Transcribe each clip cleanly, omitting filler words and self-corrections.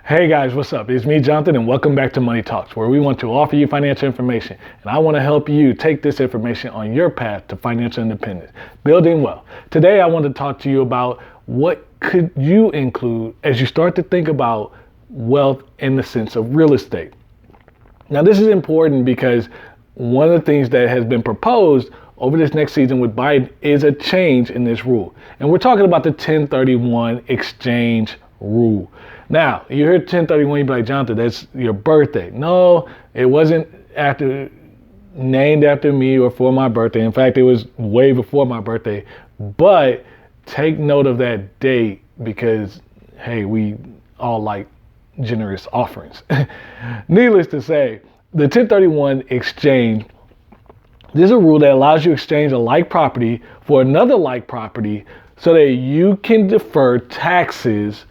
Hey guys, what's up? It's me, Jonathan, and welcome back to Money Talks, where we want to offer you financial information. And I want to help you take this information on your path to financial independence, building wealth. Today, I want to talk to you about what could you include as you start to think about wealth in the sense of real estate. Now, this is important because one of the things that has been proposed over this next season with Biden is a change in this rule. And we're talking about the 1031 exchange rule. Now, you hear 1031, you be like, Jonathan, that's your birthday. No, it wasn't named after me or for my birthday. In fact, it was way before my birthday. But take note of that date because, hey, we all like generous offerings. Needless to say, the 1031 exchange, this is a rule that allows you to exchange a like property for another like property so that you can defer taxes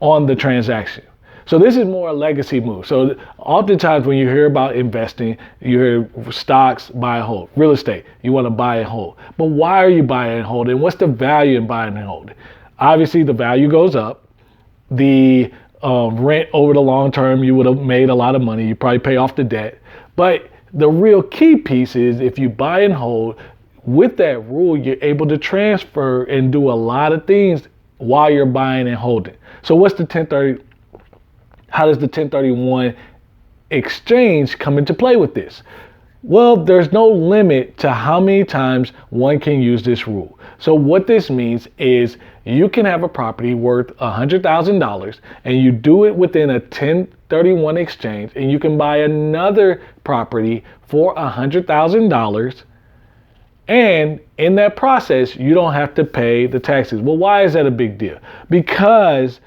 on the transaction. So this is more a legacy move. So oftentimes when you hear about investing, you hear stocks, buy and hold. Real estate, you want to buy and hold. But why are you buying and holding? What's the value in buying and holding? Obviously, the value goes up. The rent over the long term, you would have made a lot of money. You probably pay off the debt. But the real key piece is if you buy and hold, with that rule, you're able to transfer and do a lot of things while you're buying and holding. So what's the 1030? How does the 1031 exchange come into play with this? Well, there's no limit to how many times one can use this rule. So what this means is you can have a property worth $100,000 and you do it within a 1031 exchange, and you can buy another property for $100,000. And in that process, you don't have to pay the taxes. Well, why is that a big deal? Because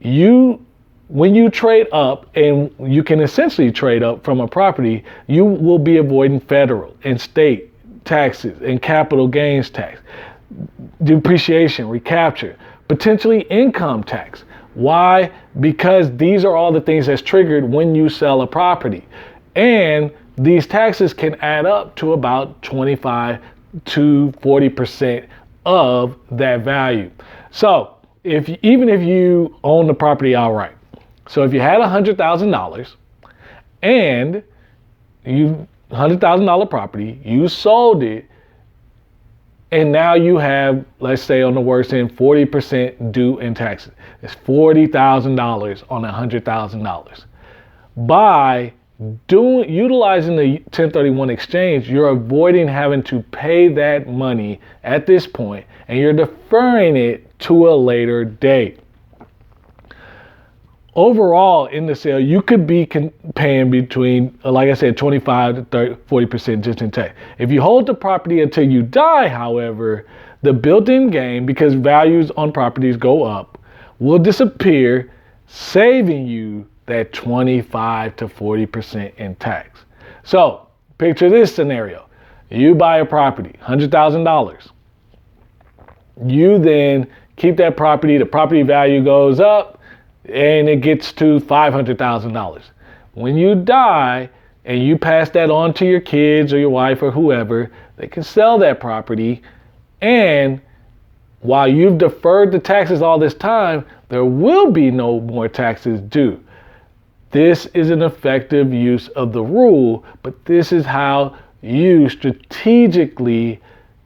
when you trade up, and you can essentially trade up from a property, you will be avoiding federal and state taxes and capital gains tax, depreciation, recapture, potentially income tax. Why? Because these are all the things that's triggered when you sell a property. And these taxes can add up to about 25 to 40% of that value. So even if you own the property outright, so if you had $100,000 and you $100,000 property, you sold it, and now you have, let's say on the worst end, 40% due in taxes. It's $40,000 on $100,000. By utilizing the 1031 exchange, you're avoiding having to pay that money at this point, and you're deferring it to a later date. Overall, in the sale, you could be paying between, like I said, 25 to 40% just in tax. If you hold the property until you die, however, the built-in gain, because values on properties go up, will disappear, saving you that 25 to 40% in tax. So picture this scenario. You buy a property, $100,000. You then keep that property, the property value goes up, and it gets to $500,000. When you die and you pass that on to your kids or your wife or whoever, they can sell that property, and while you've deferred the taxes all this time, there will be no more taxes due. This is an effective use of the rule, but this is how you strategically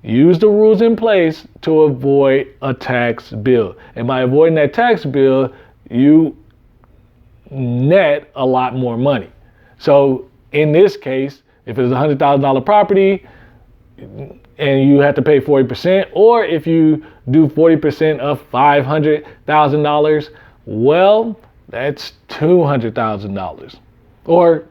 use the rules in place to avoid a tax bill. And by avoiding that tax bill, you net a lot more money. So in this case, if it's a $100,000 property and you have to pay 40%, or if you do 40% of $500,000, well, that's $200,000. Or,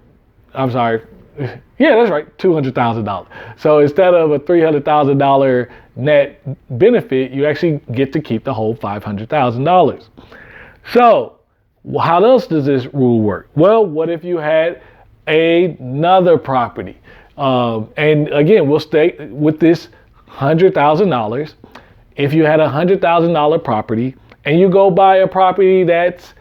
I'm sorry, yeah, that's right, $200,000. So instead of a $300,000 net benefit, you actually get to keep the whole $500,000. So how else does this rule work? Well, what if you had another property? And again, we'll stay with this $100,000. If you had a $100,000 property and you go buy a property that's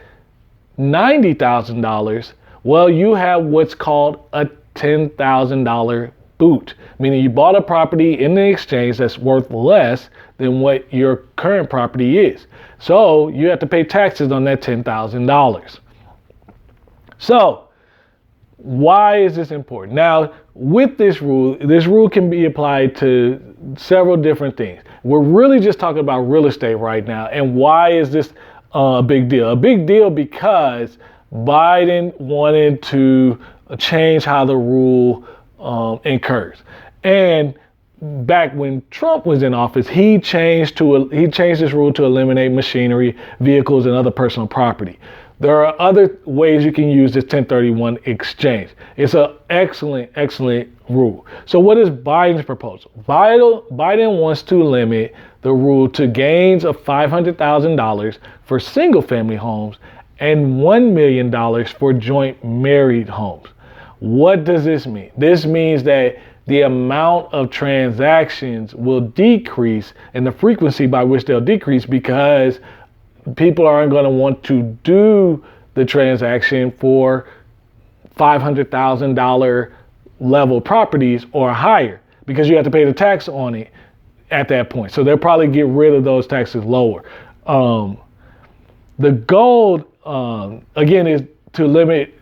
$90,000, well, you have what's called a $10,000 boot, meaning you bought a property in the exchange that's worth less than what your current property is. So you have to pay taxes on that $10,000. So why is this important? Now, with this rule can be applied to several different things. We're really just talking about real estate right now. And why is this a big deal? A big deal because Biden wanted to change how the rule incurs. And back when Trump was in office, he changed this rule to eliminate machinery, vehicles, and other personal property. There are other ways you can use this 1031 exchange. It's an excellent rule. So what is Biden's proposal? Biden wants to limit the rule to gains of $500,000 for single family homes and $1 million for joint married homes. What does this mean? This means that the amount of transactions will decrease and the frequency by which they'll decrease because people aren't going to want to do the transaction for $500,000 level properties or higher because you have to pay the tax on it at that point. So they'll probably get rid of those taxes lower. The goal, again, is to limit,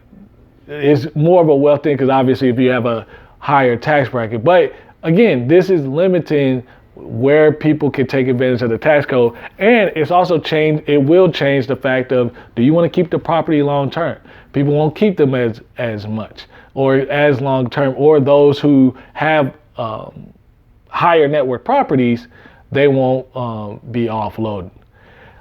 is more of a wealth thing because obviously if you have a higher tax bracket. But again, this is limiting where people can take advantage of the tax code, and it's also it will change the fact of, do you want to keep the property long term? People won't keep them as much or as long term, or those who have higher net worth properties, they won't be offloaded.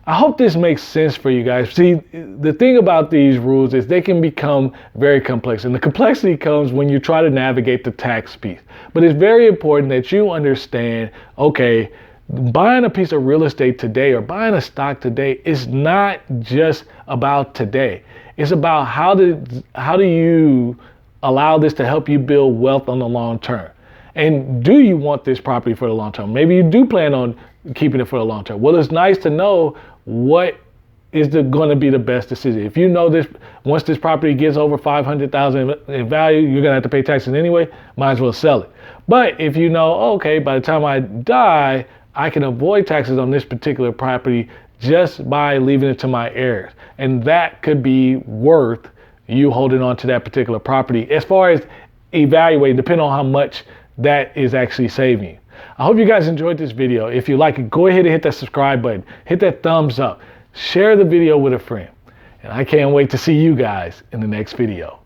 I hope this makes sense for you guys. See, the thing about these rules is they can become very complex, and the complexity comes when you try to navigate the tax piece. But it's very important that you understand, okay, buying a piece of real estate today or buying a stock today is not just about today. It's about how do you allow this to help you build wealth on the long term. And do you want this property for the long term? Maybe you do plan on keeping it for the long term. Well, it's nice to know what is going to be the best decision. If you know this, once this property gets over $500,000 in value, you're going to have to pay taxes anyway, might as well sell it. But if you know, okay, by the time I die, I can avoid taxes on this particular property just by leaving it to my heirs. And that could be worth you holding on to that particular property as far as evaluating, depending on how much that is actually saving you. I hope you guys enjoyed this video. If you like it, go ahead and hit that subscribe button. Hit that thumbs up. Share the video with a friend. And I can't wait to see you guys in the next video.